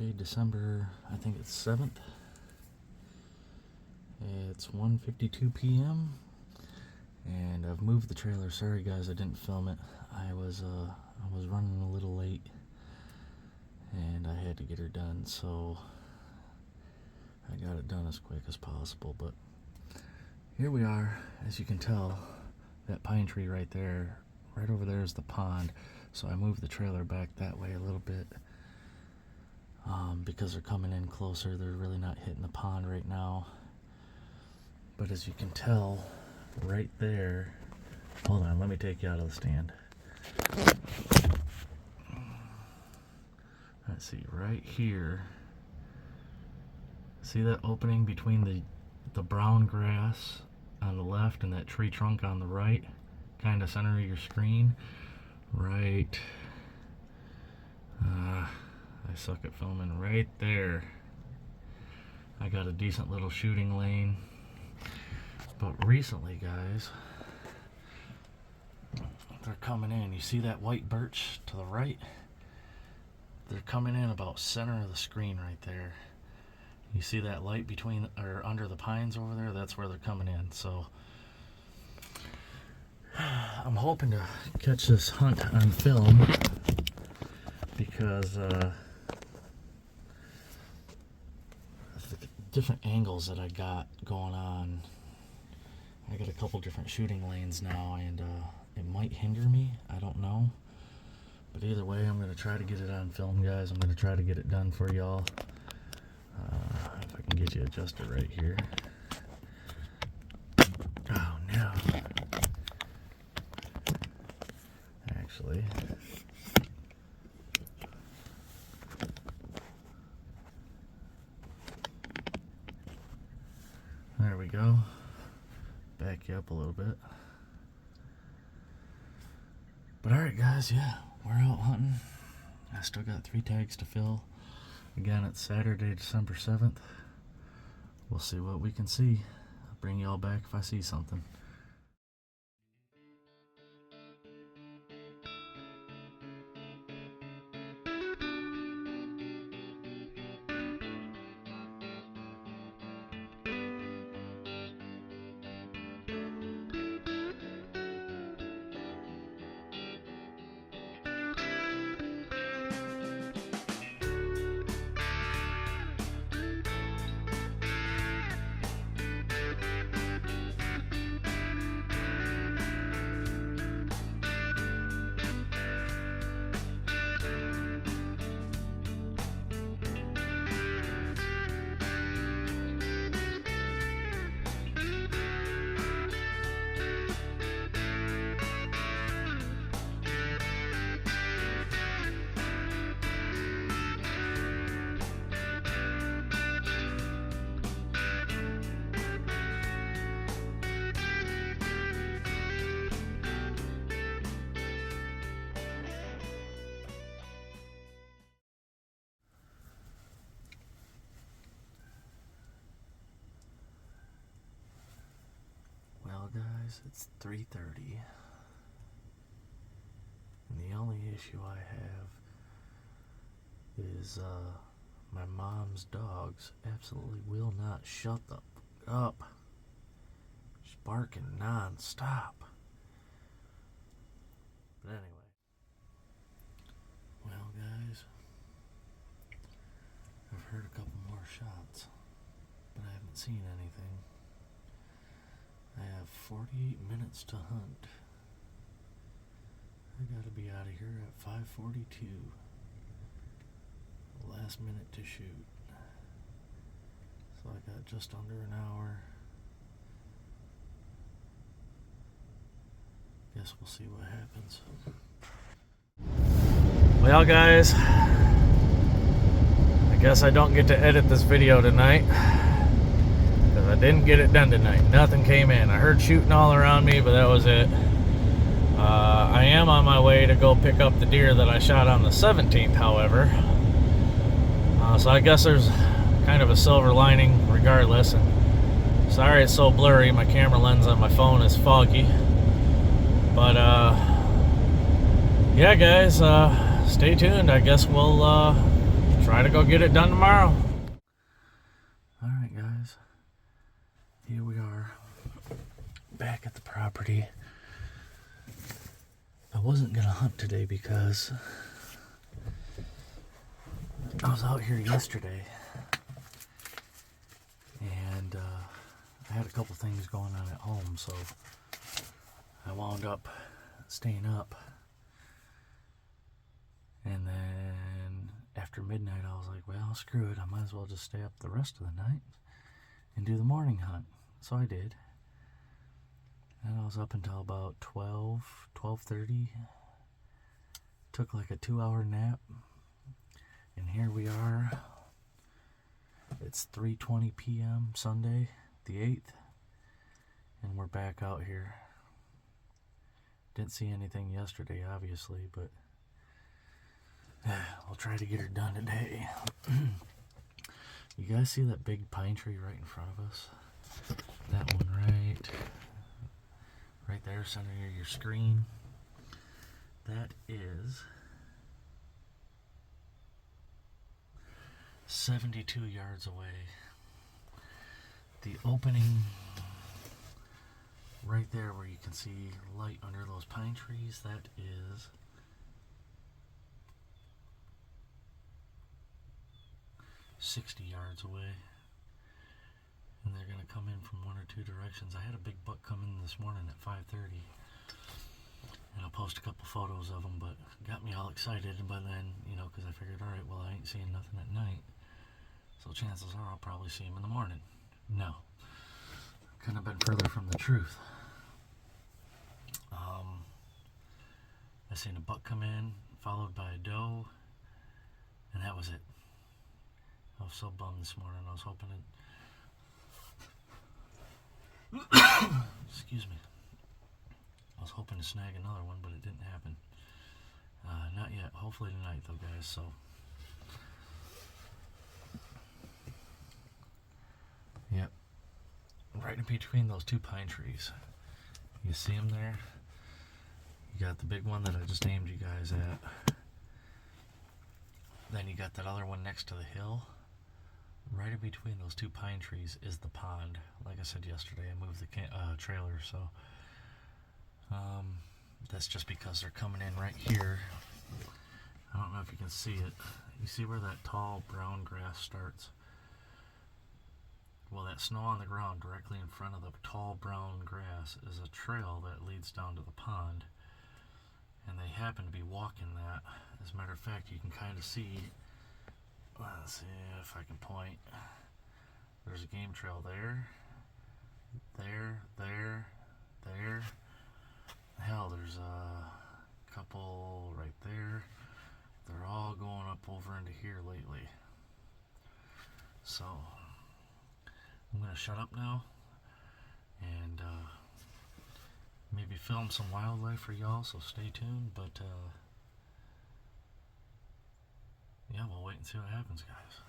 Thursday, December, I think it's 7th. It's 1:52 p.m. and I've moved the trailer. Sorry guys, I didn't film it. I was running a little late and I had to get her done, so I got it done as quick as possible. But here we are. As you can tell, that pine tree right there, right over there is the pond. So I moved the trailer back that way a little bit because they're coming in closer. They're really not hitting the pond right now. But as you can tell, right there, hold on, let me take you out of the stand. Let's see, right here, see that opening between the brown grass on the left and that tree trunk on the right, kind of center of your screen, right, I suck at filming, right there. I got a decent little shooting lane. But recently, guys, they're coming in. You see that white birch to the right? They're coming in about center of the screen right there. You see that light between or under the pines over there? That's where they're coming in. So I'm hoping to catch this hunt on film because the different angles that I got going on. I got a couple different shooting lanes now, and it might hinder me. I don't know. But either way, I'm going to try to get it on film, guys. I'm going to try to get it done for y'all. If I can get you adjusted right here. Oh, no. Actually. There we go. Back you up a little bit. But alright guys, yeah, we're out hunting. I still got 3 tags to fill. Again, it's Saturday, December 7th. We'll see what we can see. I'll bring y'all back if I see something. Guys, it's 3:30 and the only issue I have is my mom's dogs absolutely will not shut the fuck up. She's barking non-stop. But anyway, well guys, I've heard a couple more shots, but I haven't seen anything. I have 48 minutes to hunt. I gotta be out of here at 5:42. Last minute to shoot. So I got just under an hour. Guess we'll see what happens. Well guys, I guess I don't get to edit this video tonight. I didn't get it done tonight. Nothing came in. I heard shooting all around me, but that was it. I am on my way to go pick up the deer that I shot on the 17th, however. So I guess there's kind of a silver lining regardless. And sorry it's so blurry. My camera lens on my phone is foggy. But yeah guys, stay tuned. I guess we'll try try to go get it done tomorrow. Alright guys, here we are back at the property. I wasn't gonna hunt today because I was out here yesterday and I had a couple things going on at home, so I wound up staying up. And then after midnight I was like, well, screw it, I might as well just stay up the rest of the night and do the morning hunt. So I did. And I was up until about 12:30. Took like a 2-hour nap. And here we are. It's 3:20 p.m. Sunday, the 8th. And we're back out here. Didn't see anything yesterday, obviously, but I'll try to get her done today. You guys see that big pine tree right in front of us? That one right there, center of your screen. That is 72 yards away. The opening right there where you can see light under those pine trees, that is 60 yards away. And they're going to come in from one or two directions. I had a big buck come in this morning at 5:30. And I'll post a couple photos of them, but got me all excited. And by then, because I figured, alright, well, I ain't seeing nothing at night. So chances are I'll probably see him in the morning. No. Couldn't have been further from the truth. I seen a buck come in, followed by a doe, and that was it. I was so bummed this morning. I was hoping it... Excuse me. I was hoping to snag another one, but it didn't happen. Not yet. Hopefully tonight, though, guys. So, yep. Right in between those two pine trees. You see them there? You got the big one that I just aimed you guys at. Then you got that other one next to the hill. Right in between those two pine trees is the pond. Like I said yesterday, I moved the trailer, so that's just because they're coming in right here. I don't know if you can see it. You see where that tall brown grass starts? Well, that snow on the ground directly in front of the tall brown grass is a trail that leads down to the pond. And they happen to be walking that. As a matter of fact, you can kind of see, let's see if I can point. There's a game trail there. There. Hell, there's a couple right there. They're all going up over into here lately. So, I'm going to shut up now and maybe film some wildlife for y'all, so stay tuned. But yeah, we'll wait and see what happens, guys.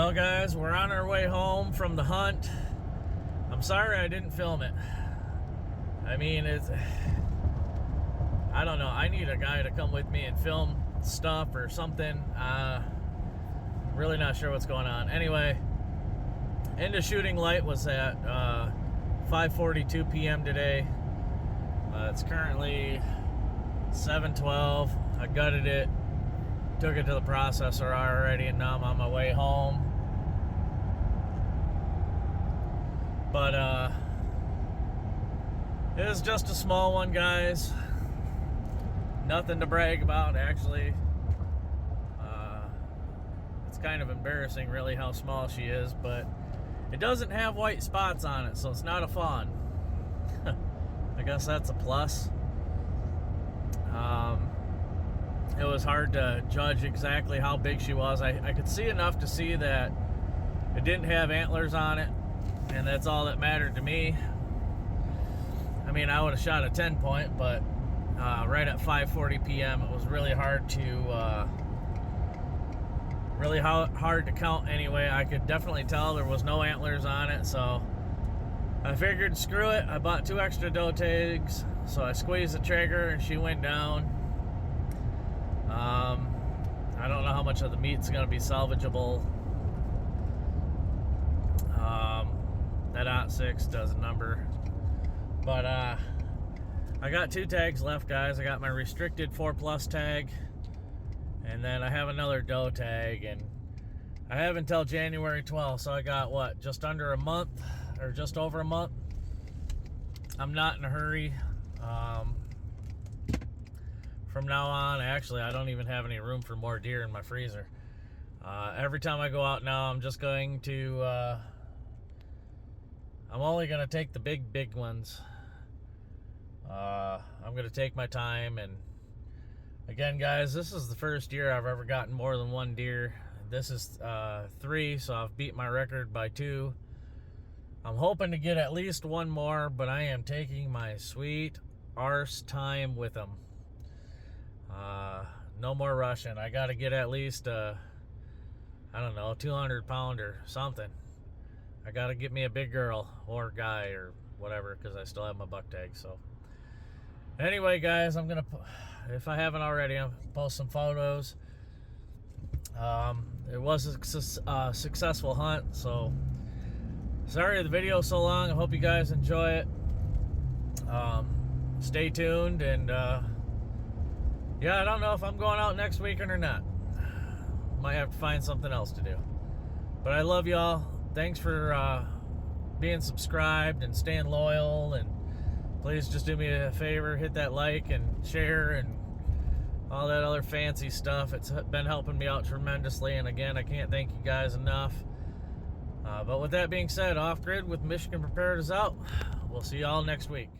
Well, guys, we're on our way home from the hunt. I'm sorry I didn't film it. I mean, I don't know. I need a guy to come with me and film stuff or something. Really not sure what's going on. Anyway, end of shooting light was at 5:42 p.m. today. It's currently 7:12. I gutted it, took it to the processor already, and now I'm on my way home. But it is just a small one, guys. Nothing to brag about, actually. It's kind of embarrassing, really, how small she is, but it doesn't have white spots on it, so it's not a fawn. I guess that's a plus. It was hard to judge exactly how big she was. I could see enough to see that it didn't have antlers on it, and that's all that mattered to me. I mean, I would have shot a 10-point, but right at 5:40 p.m. it was really hard to count anyway. I could definitely tell there was no antlers on it, so I figured, screw it. I bought 2 extra doe tags, so I squeezed the trigger and she went down. I don't know how much of the meat's going to be salvageable. That .6 does a number. But I got 2 tags left, guys. I got my restricted 4+ tag, and then I have another doe tag, and I have until January 12th, so I got, what, just under a month, or just over a month. I'm not in a hurry. From now on, actually, I don't even have any room for more deer in my freezer. Every time I go out now, I'm just going to, I'm only going to take the big ones. I'm going to take my time, and again, guys, this is the first year I've ever gotten more than 1 deer. This is 3, so I've beat my record by 2. I'm hoping to get at least 1 more, but I am taking my sweet arse time with them. No more rushing. I got to get at least, I don't know, 200-pound or something. I got to get me a big girl or guy or whatever, because I still have my buck tag. So anyway, guys, I'm going to, if I haven't already, I'll post some photos. It was a successful hunt, so sorry the video's so long. I hope you guys enjoy it. Stay tuned, and yeah, I don't know if I'm going out next weekend or not. Might have to find something else to do. But I love y'all. Thanks for being subscribed and staying loyal, and please just do me a favor, hit that like and share and all that other fancy stuff. It's been helping me out tremendously, and again, I can't thank you guys enough. But with that being said, Off Grid with Michigan Prepared is out. We'll see y'all next week.